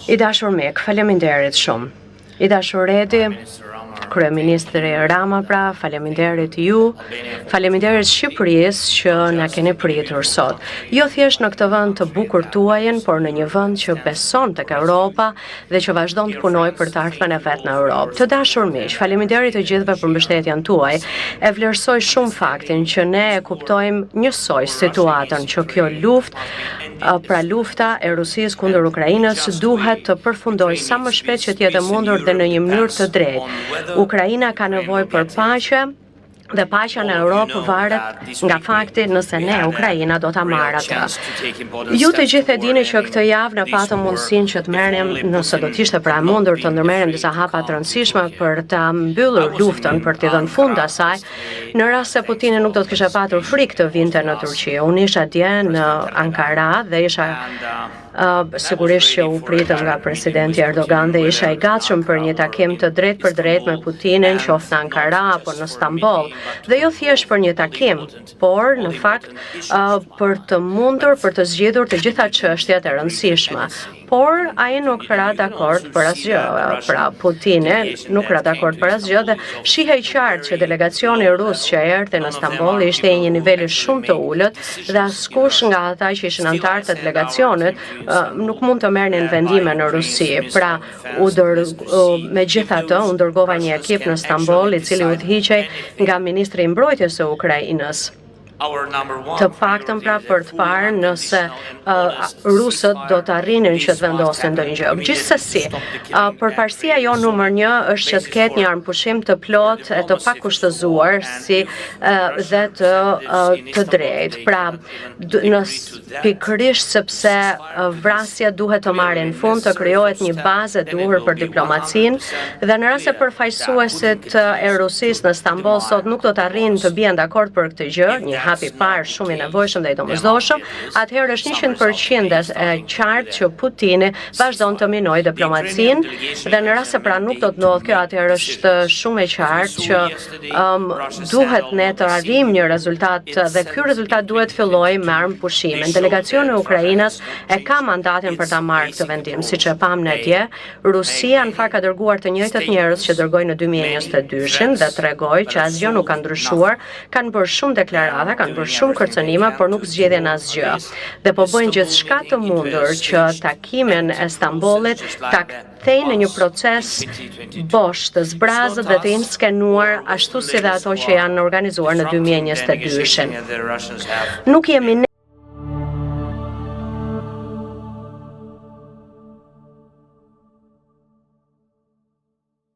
I dashur mik, faleminderit shumë. I dashur Edi, Kryeministri Rama, pra, faleminderit ju, faleminderit Shqipërisë që na keni pritur sot. Jo thjesht në këtë vend të bukur tuajin, por në një vend që beson tek Europa dhe që vazhdon të punojë për të ardhmen e vet në Europë. Të dashur miq, faleminderit të gjithëve për mbështetjen tuaj. E vlerësoj shumë faktin që ne e kuptojmë njësoj situatën që kjo luftë, pra lufta e Rusisë kundër Ukrainës duhet të përfundojë sa më shpejt që të jetë mundur dhe në një mënyrë të drejtë. Ukraina ka nevojë për paqe dhe paqja në Europë varet nga fakti nëse ne Ukraina do ta marrë atë. Ju të gjithë e dini që këtë javë ne patëm mundësinë që të merrem, nëse do të ishte pra mundur të ndërmerrem disa hapa të rëndësishme për ta mbyllur luftën, për t'i dhënë fund asaj, në rast se Putini nuk do të kishte patur frikë të vinte në Turqi. Unë isha dje në Ankara dhe isha sigurisht që u pritëm nga presidenti Erdogan dhe isha i gatshëm për një takim të drejt për drejt me Putinin, qoftë në Ankara apo në Stamboll. Dhe jo thjesht për një takim, por në fakt për të mundur për të zgjidhur të gjitha çështjet e rëndësishme. Por ai nuk ra dakord për asgjë, pra Putini nuk ra dakord për asgjë dhe shihej qartë që delegacioni rus që erdhi në Stamboll ishte një niveli shumë të ulët dhe askush nga ata që ishin anëtar të delegacionit nuk mund të merrnin vendime në Rusi. Pra, megjithatë, u dërgova një ekip në Stamboll i cili udhëhiqej nga ministri i mbrojtjes së Ukrainës. Të paktën pra për të parë nëse rusët do të arrinin që të vendosin ndonjë gjë. Gjithsesi, përparësia jo numër 1 është që të ketë një armëpushim të plotë e të pakushtëzuar dhe të drejtë. Pra, pikërisht sepse vrasja duhet të marrin fund, të krijohet një bazë e duhur për diplomacinë dhe në rast se përfaqësuesit e Rusisë në Stamboll sot nuk do të arrijnë të bien dakord për këtë gjë, një hapi parë shumë i nevojshëm dhe i domosdoshëm, atëherë është 100% e qartë që Putini vazhdon të minojë diplomacinë dhe në rast se pra nuk do të ndodhë kjo, atëherë është shumë e qartë që duhet ne të arrijmë një rezultat dhe ky rezultat duhet fillojë me armëpushimin. Delegacioni i Ukrainës e ka mandatin për ta marrë këtë vendim, siç e pam ne dje. Rusia në fakt ka dërguar të njëjtët njerëz që dërgoi në 2022 dhe tregoi që asgjë nuk ka ndryshuar, kanë bërë shumë deklarata, kanë bërë shumë kërcënime, por nuk zgjedhin asgjë. Dhe po bëjnë gjithçka të mundur që takimin e Stambollit ta kthejnë në një proces bosh të zbrazët dhe të inskenuar ashtu si dhe ato që janë organizuar në 2022. Nuk jemi